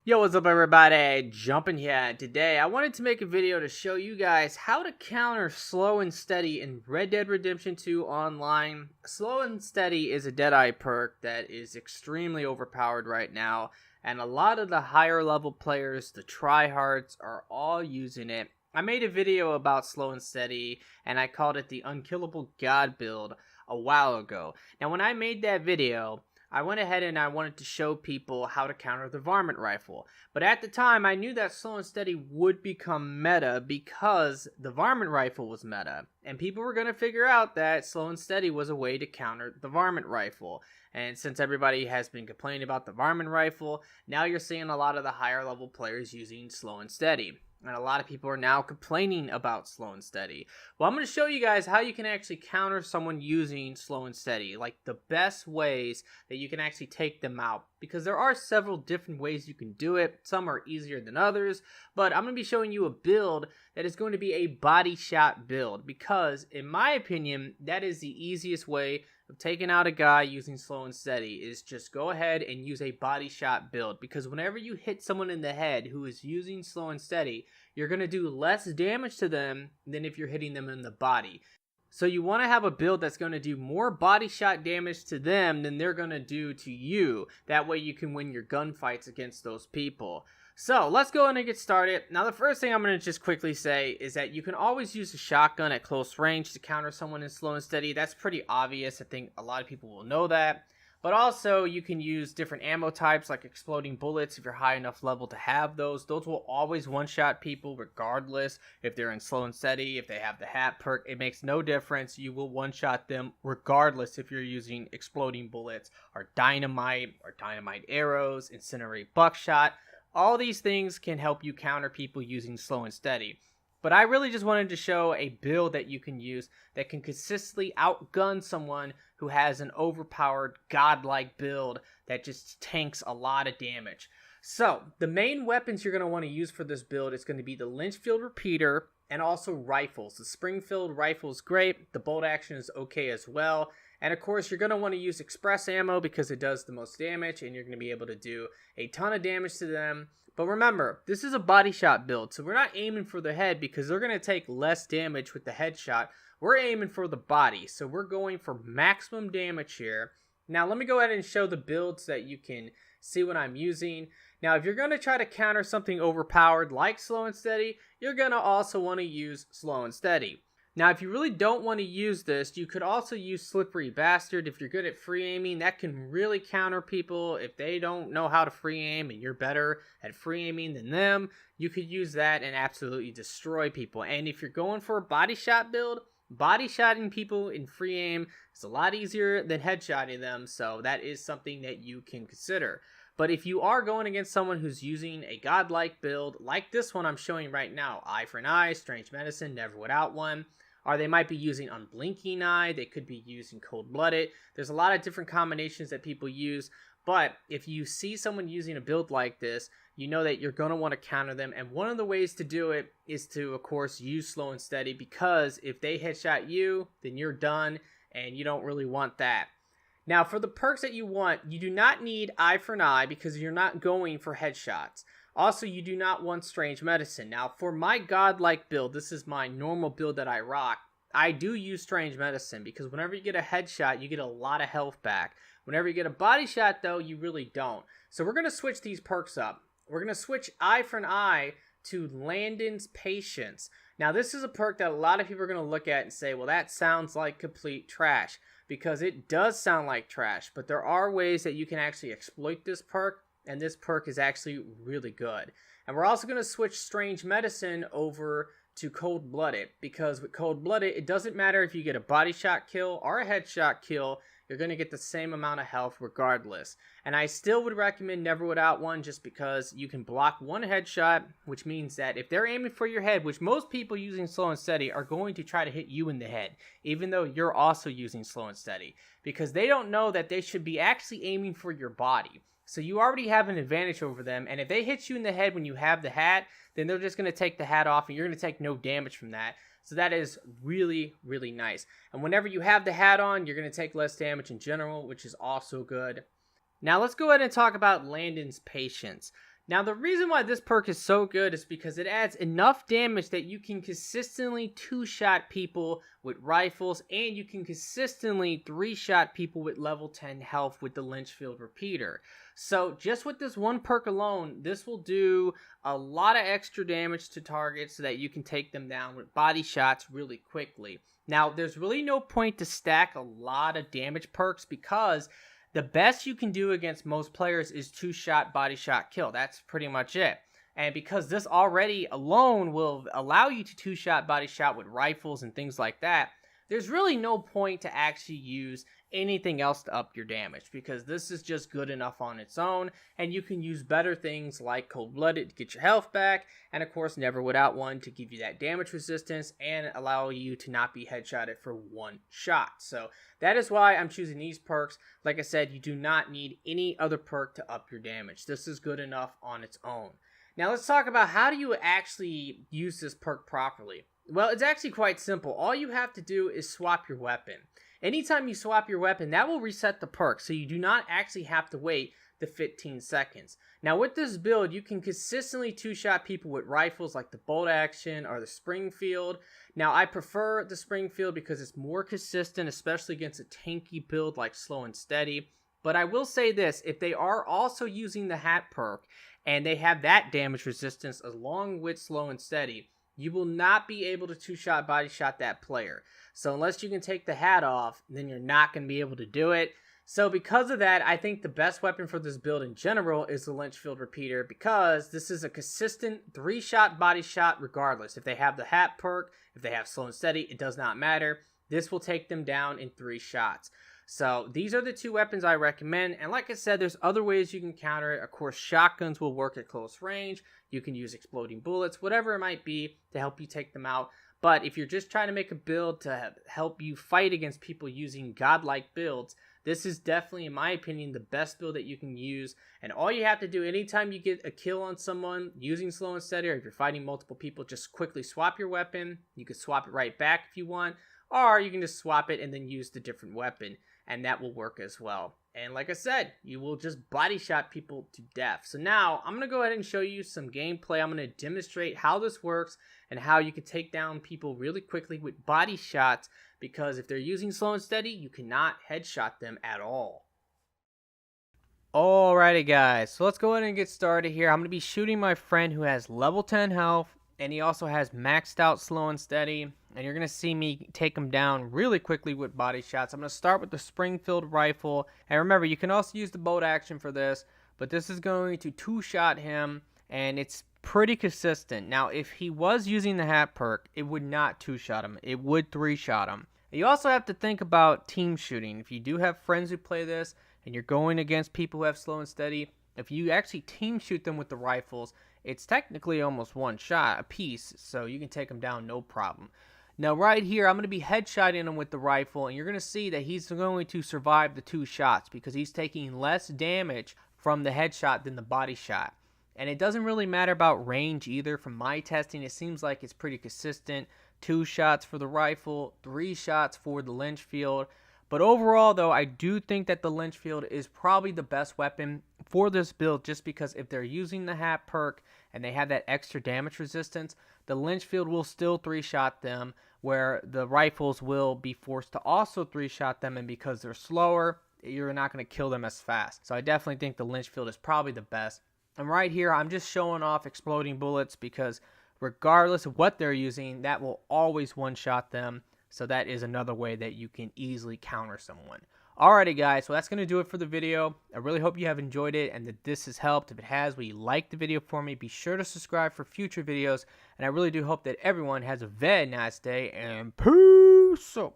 Yo, what's up everybody? Jumping here. Today I wanted to make a video to show you guys how to counter Slow and Steady in Red Dead Redemption 2 online. Slow and Steady is a Deadeye perk that is extremely overpowered right now, and a lot of the higher level players, the tryhards, are all using it. I made a video about Slow and Steady and I called it the Unkillable God build a while ago. Now when I made that video, I went ahead and I wanted to show people how to counter the varmint rifle. But at the time, I knew that Slow and Steady would become meta because the varmint rifle was meta. And people were going to figure out that Slow and Steady was a way to counter the varmint rifle. And since everybody has been complaining about the varmint rifle, now you're seeing a lot of the higher level players using Slow and Steady. And a lot of people are now complaining about Slow and Steady. Well, I'm going to show you guys how you can actually counter someone using Slow and Steady. Like the best ways that you can actually take them out. Because there are several different ways you can do it. Some are easier than others. But I'm going to be showing you a build that is going to be a body shot build. Because in my opinion, that is the easiest way of taking out a guy using Slow and Steady, is just go ahead and use a body shot build. Because whenever you hit someone in the head who is using Slow and Steady, you're going to do less damage to them than if you're hitting them in the body. So you want to have a build that's going to do more body shot damage to them than they're going to do to you. That way you can win your gunfights against those people. So let's go in and get started. Now the first thing I'm going to just quickly say is that you can always use a shotgun at close range to counter someone in Slow and Steady. That's pretty obvious. I think a lot of people will know that. But also you can use different ammo types like exploding bullets if you're high enough level to have those. Those will always one-shot people regardless if they're in Slow and Steady. If they have the hat perk, it makes no difference. You will one-shot them regardless if you're using exploding bullets or dynamite arrows, incinerate buckshot. All these things can help you counter people using Slow and Steady. But I really just wanted to show a build that you can use that can consistently outgun someone who has an overpowered godlike build that just tanks a lot of damage. So the main weapons you're going to want to use for this build is going to be the Litchfield Repeater and also rifles. The Springfield rifle is great. The bolt action is okay as well. And of course, you're going to want to use express ammo because it does the most damage and you're going to be able to do a ton of damage to them. But remember, this is a body shot build, so we're not aiming for the head because they're going to take less damage with the headshot. We're aiming for the body, so we're going for maximum damage here. Now, let me go ahead and show the builds so that you can see what I'm using. Now, if you're going to try to counter something overpowered like Slow and Steady, you're going to also want to use Slow and Steady. Now, if you really don't want to use this, you could also use Slippery Bastard. If you're good at free aiming, that can really counter people. If they don't know how to free aim and you're better at free aiming than them, you could use that and absolutely destroy people. And if you're going for a body shot build, body shotting people in free aim is a lot easier than headshotting them, so that is something that you can consider. But if you are going against someone who's using a godlike build, like this one I'm showing right now, Eye for an Eye, Strange Medicine, Never Without One, or they might be using Unblinking Eye, they could be using Cold Blooded. There's a lot of different combinations that people use, but if you see someone using a build like this, you know that you're going to want to counter them, and one of the ways to do it is to, of course, use Slow and Steady, because if they headshot you, then you're done, and you don't really want that. Now, for the perks that you want, you do not need Eye for an Eye because you're not going for headshots. Also, you do not want Strange Medicine. Now, for my godlike build, this is my normal build that I rock, I do use Strange Medicine because whenever you get a headshot, you get a lot of health back. Whenever you get a body shot, though, you really don't. So we're going to switch these perks up. We're going to switch Eye for an Eye to Landon's Patience. Now, this is a perk that a lot of people are going to look at and say, well, that sounds like complete trash, because it does sound like trash, but there are ways that you can actually exploit this perk, and this perk is actually really good. And we're also going to switch Strange Medicine over to Cold Blooded, because with Cold Blooded, it doesn't matter if you get a body shot kill or a headshot kill, you're going to get the same amount of health regardless. And I still would recommend Never Without One just because you can block one headshot, which means that if they're aiming for your head, which most people using Slow and Steady are going to try to hit you in the head, even though you're also using Slow and Steady, because they don't know that they should be actually aiming for your body. So you already have an advantage over them, and if they hit you in the head when you have the hat, then they're just going to take the hat off, and you're going to take no damage from that. So that is really, really nice. And whenever you have the hat on, you're going to take less damage in general, which is also good. Now let's go ahead and talk about Landon's Patience. Now, the reason why this perk is so good is because it adds enough damage that you can consistently two-shot people with rifles, and you can consistently three-shot people with level 10 health with the Lynchfield Repeater. So just with this one perk alone, this will do a lot of extra damage to targets so that you can take them down with body shots really quickly. Now, there's really no point to stack a lot of damage perks because the best you can do against most players is two-shot, body shot, kill. That's pretty much it. And because this already alone will allow you to two-shot, body shot with rifles and things like that, there's really no point to actually use anything else to up your damage because this is just good enough on its own, and you can use better things like Cold-Blooded to get your health back, and of course Never Without One to give you that damage resistance and allow you to not be headshotted for one shot. So that is why I'm choosing these perks. Like I said, you do not need any other perk to up your damage. This is good enough on its own. Now let's talk about how do you actually use this perk properly. Well, it's actually quite simple. All you have to do is swap your weapon. Anytime you swap your weapon, that will reset the perk, so you do not actually have to wait the 15 seconds. Now with this build, you can consistently two-shot people with rifles like the Bolt Action or the Springfield. Now I prefer the Springfield because it's more consistent, especially against a tanky build like Slow and Steady. But I will say this, if they are also using the hat perk and they have that damage resistance along with Slow and Steady, you will not be able to two-shot, body shot that player. So unless you can take the hat off, then you're not going to be able to do it. So because of that, I think the best weapon for this build in general is the Lynchfield Repeater because this is a consistent three-shot body shot regardless. If they have the hat perk, if they have Slow and Steady, it does not matter. This will take them down in 3 shots. So these are the 2 weapons I recommend. And like I said, there's other ways you can counter it. Of course, shotguns will work at close range. You can use exploding bullets, whatever it might be to help you take them out. But if you're just trying to make a build to help you fight against people using godlike builds, this is definitely, in my opinion, the best build that you can use. And all you have to do anytime you get a kill on someone using Slow and Steady, or if you're fighting multiple people, just quickly swap your weapon. You can swap it right back if you want, or you can just swap it and then use the different weapon, and that will work as well. And like I said, you will just body shot people to death. So now I'm going to go ahead and show you some gameplay. I'm going to demonstrate how this works and how you can take down people really quickly with body shots, because if they're using Slow and Steady, you cannot headshot them at all. Alrighty guys, so let's go ahead and get started here. I'm going to be shooting my friend who has level 10 health, and he also has maxed out Slow and Steady, and you're going to see me take him down really quickly with body shots. I'm going to start with the Springfield rifle, and remember, you can also use the Bolt Action for this, but this is going to two-shot him, and it's pretty consistent. Now, if he was using the hat perk, it would not two-shot him. It would three-shot him. You also have to think about team shooting. If you do have friends who play this, and you're going against people who have Slow and Steady, if you actually team shoot them with the rifles, it's technically almost one shot a piece, so you can take them down no problem. Now right here, I'm going to be headshotting him with the rifle, and you're going to see that he's going to survive the 2 shots because he's taking less damage from the headshot than the body shot. And it doesn't really matter about range either. From my testing, it seems like it's pretty consistent. 2 shots for the rifle, 3 shots for the Lynchfield. But overall, though, I do think that the Lynchfield is probably the best weapon for this build, just because if they're using the hat perk and they have that extra damage resistance, the Lynchfield will still 3-shot them, where the rifles will be forced to also 3-shot them, and because they're slower, you're not going to kill them as fast. So I definitely think the Lynchfield is probably the best. And right here, I'm just showing off exploding bullets because regardless of what they're using, that will always one-shot them. So that is another way that you can easily counter someone. Alrighty guys, so that's going to do it for the video. I really hope you have enjoyed it and that this has helped. If it has, will you like the video for me? Be sure to subscribe for future videos. And I really do hope that everyone has a very nice day, and peace out.